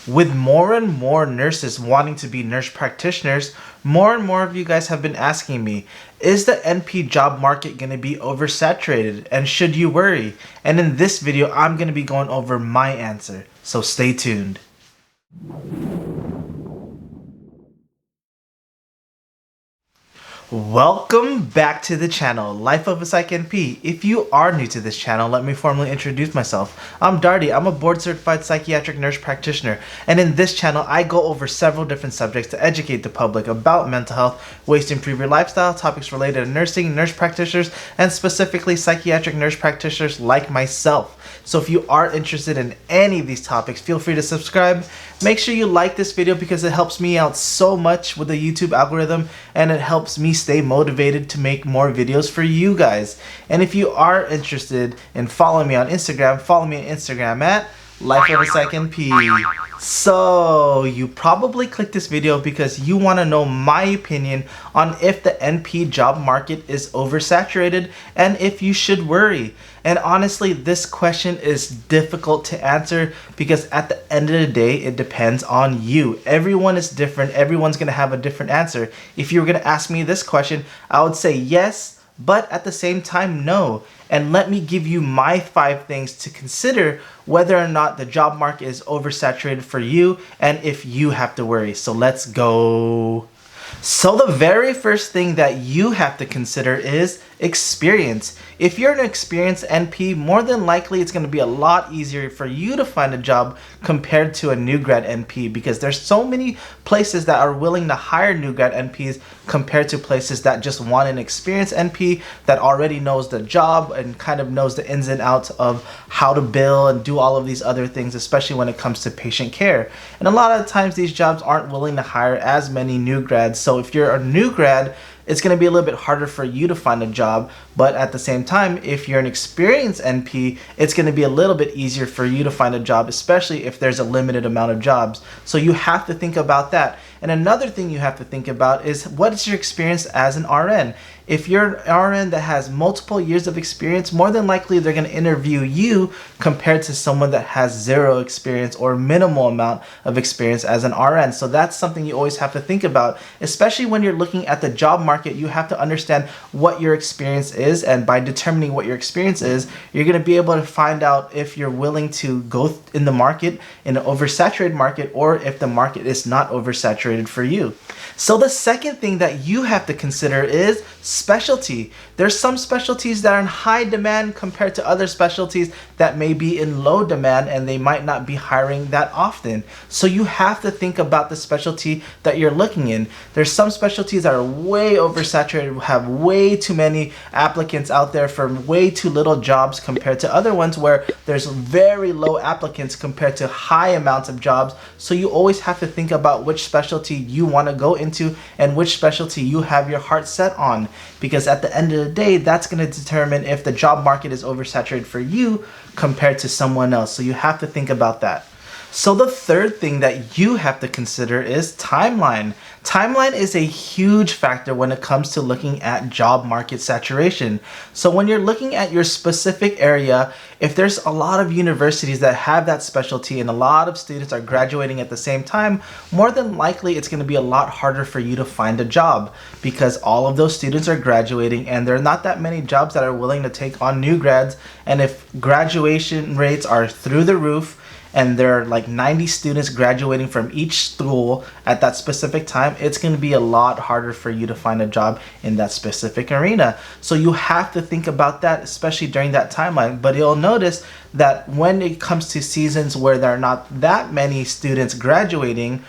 With more and more nurses wanting to be nurse practitioners, more and more of you guys have been asking me, is the NP job market going to be oversaturated and should you worry? And in this video, I'm going to be going over my answer, so stay tuned. Welcome back to the channel, LifeofaPsychNP. If you are new to this channel, let me formally introduce myself. I'm Darty. I'm a board-certified psychiatric nurse practitioner, and in this channel, I go over several different subjects to educate the public about mental health, ways to improve your lifestyle, topics related to nursing, nurse practitioners, and specifically psychiatric nurse practitioners like myself. So if you are interested in any of these topics, feel free to subscribe. Make sure you like this video because it helps me out so much with the YouTube algorithm, and it helps me stay motivated to make more videos for you guys. And if you are interested in following me on Instagram, follow me on Instagram at LifeofaPsychNP. So you probably clicked this video because you want to know my opinion on if the NP job market is oversaturated and if you should worry. And honestly, this question is difficult to answer because at the end of the day, it depends on you. Everyone is different. Everyone's going to have a different answer. If you were going to ask me this question, I would say yes, but at the same time, no. And let me give you my 5 things to consider whether or not the job market is oversaturated for you and if you have to worry. So let's go. So the very first thing that you have to consider is experience. If you're an experienced NP, more than likely it's going to be a lot easier for you to find a job compared to a new grad NP because there's so many places that are willing to hire new grad NPs compared to places that just want an experienced NP that already knows the job and kind of knows the ins and outs of how to bill and do all of these other things, especially when it comes to patient care. And a lot of times these jobs aren't willing to hire as many new grads. So if you're a new grad, it's going to be a little bit harder for you to find a job, but at the same time, if you're an experienced NP, it's going to be a little bit easier for you to find a job, especially if there's a limited amount of jobs. So you have to think about that. And another thing you have to think about is what is your experience as an RN? If you're an RN that has multiple years of experience, more than likely they're going to interview you compared to someone that has 0 experience or minimal amount of experience as an RN. So that's something you always have to think about, especially when you're looking at the job market. You have to understand what your experience is, and by determining what your experience is, you're going to be able to find out if you're willing to go in the market in an oversaturated market or if the market is not oversaturated for you. So the second thing that you have to consider is specialty. There's some specialties that are in high demand compared to other specialties that may be in low demand and they might not be hiring that often. So you have to think about the specialty that you're looking in. There's some specialties that are way oversaturated, have way too many applicants out there for way too little jobs compared to other ones where there's very low applicants compared to high amounts of jobs. So you always have to think about which specialty you want to go into and which specialty you have your heart set on, because at the end of the day, that's going to determine if the job market is oversaturated for you compared to someone else. So you have to think about that. So the third thing that you have to consider is timeline. Timeline is a huge factor when it comes to looking at job market saturation. So when you're looking at your specific area, if there's a lot of universities that have that specialty and a lot of students are graduating at the same time, more than likely it's going to be a lot harder for you to find a job because all of those students are graduating and there are not that many jobs that are willing to take on new grads. And if graduation rates are through the roof, and there are like 90 students graduating from each school at that specific time, it's going to be a lot harder for you to find a job in that specific arena. So you have to think about that, especially during that timeline. But you'll notice that when it comes to seasons where there are not that many students graduating,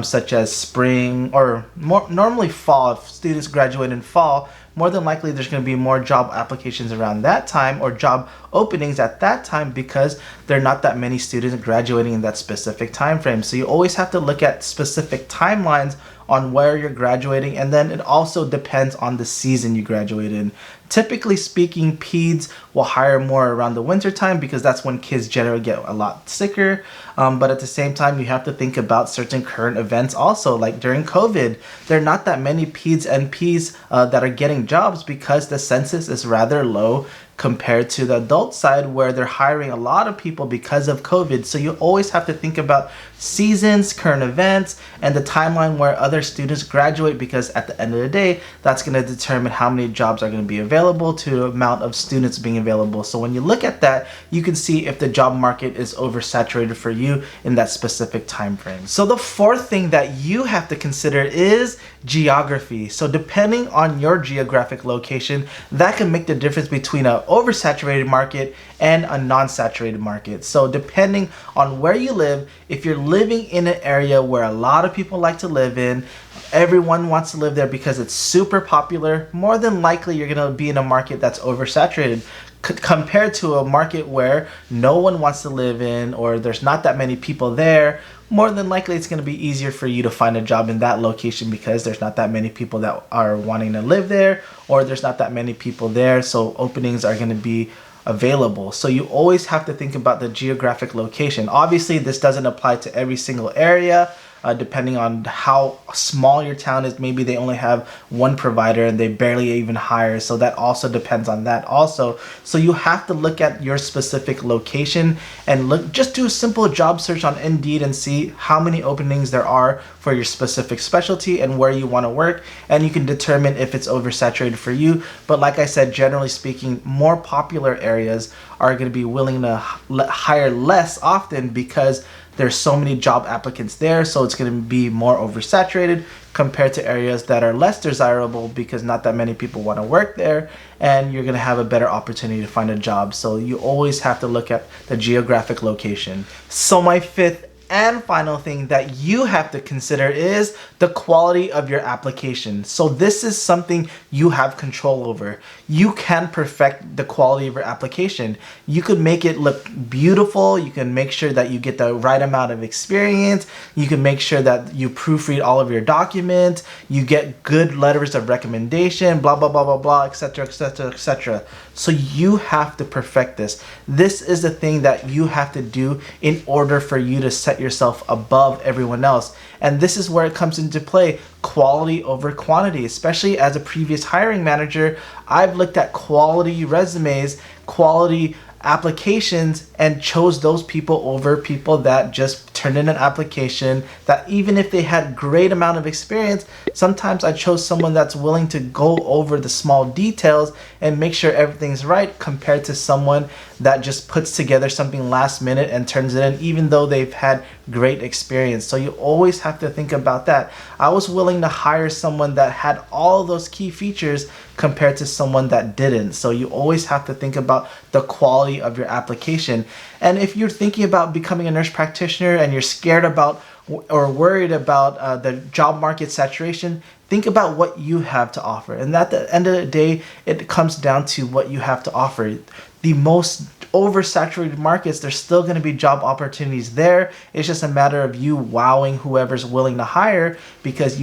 such as spring or normally fall, if students graduate in fall, more than likely there's going to be more job applications around that time or job openings at that time because there are not that many students graduating in that specific time frame. So you always have to look at specific timelines on where you're graduating, and then it also depends on the season you graduate in. Typically speaking, peds will hire more around the winter time because that's when kids generally get a lot sicker. But at the same time, you have to think about certain current events also. Like during COVID, there are not that many peds NPs that are getting jobs because the census is rather low compared to the adult side where they're hiring a lot of people because of COVID. So you always have to think about seasons, current events, and the timeline where other students graduate, because at the end of the day, that's going to determine how many jobs are going to be available to the amount of students being available. So when you look at that, you can see if the job market is oversaturated for you in that specific time frame. So the fourth thing that you have to consider is geography. So depending on your geographic location, that can make the difference between an oversaturated market and a non-saturated market. So depending on where you live, if you're living in an area where a lot of people like to live in, everyone wants to live there because it's super popular, more than likely you're going to be in a market that's oversaturated compared to a market where no one wants to live in, or there's not that many people there. More than likely it's going to be easier for you to find a job in that location because there's not that many people that are wanting to live there, or there's not that many people there, so openings are going to be available. So you always have to think about the geographic location. Obviously this doesn't apply to every single area. Depending on how small your town is, maybe they only have one provider and they barely even hire, so that also depends on that also. So you have to look at your specific location and just do a simple job search on Indeed and see how many openings there are for your specific specialty and where you want to work, and you can determine if it's oversaturated for you. But like I said, generally speaking, more popular areas are going to be willing to hire less often because there's so many job applicants there, so it's going to be more oversaturated compared to areas that are less desirable because not that many people want to work there, and you're going to have a better opportunity to find a job. So you always have to look at the geographic location. So my fifth and final thing that you have to consider is the quality of your application. So this is something you have control over. You can perfect the quality of your application. You could make it look beautiful. You can make sure that you get the right amount of experience. You can make sure that you proofread all of your documents. You get good letters of recommendation, blah, blah, blah, blah, blah, etc., etc., etc. So you have to perfect this. This is the thing that you have to do in order for you to set yourself above everyone else. And this is where it comes into play, quality over quantity. Especially as a previous hiring manager, I've looked at quality resumes, quality applications, and chose those people over people that just turned in an application that, even if they had great amount of experience, sometimes I chose someone that's willing to go over the small details and make sure everything's right, compared to someone that just puts together something last minute and turns it in even though they've had great experience. So you always have to think about that. I was willing to hire someone that had all those key features compared to someone that didn't. So you always have to think about the quality of your application. And if you're thinking about becoming a nurse practitioner and you're scared about or worried about the job market saturation, think about what you have to offer. And at the end of the day, it comes down to what you have to offer. The most oversaturated markets, there's still going to be job opportunities there. It's just a matter of you wowing whoever's willing to hire because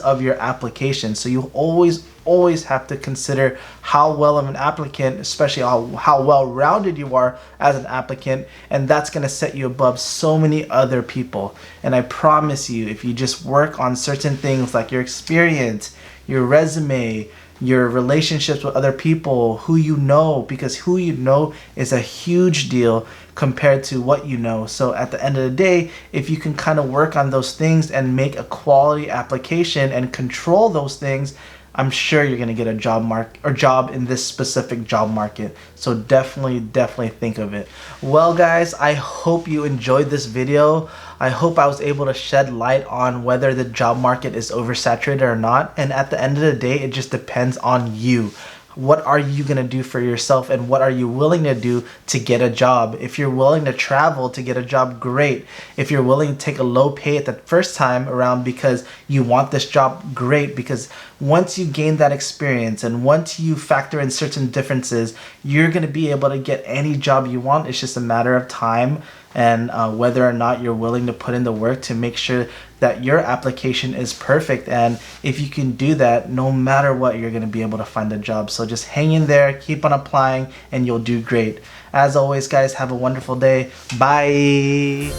of your application. So you always have to consider how well of an applicant, especially how well-rounded you are as an applicant, and that's going to set you above so many other people. And I promise you, if you just work on certain things like your experience, your resume, your relationships with other people, who you know, because who you know is a huge deal compared to what you know. So at the end of the day, if you can kind of work on those things and make a quality application and control those things, I'm sure you're going to get a job in this specific job market. So definitely think of it. Well guys, I hope you enjoyed this video. I hope I was able to shed light on whether the job market is oversaturated or not. And at the end of the day, it just depends on you. What are you going to do for yourself, and what are you willing to do to get a job? If you're willing to travel to get a job, great. If you're willing to take a low pay at the first time around because you want this job, great. Because once you gain that experience and once you factor in certain differences, you're going to be able to get any job you want. It's just a matter of time and whether or not you're willing to put in the work to make sure that your application is perfect. And if you can do that, no matter what, you're going to be able to find a job. So just hang in there, keep on applying, and you'll do great. As always guys, have a wonderful day. Bye.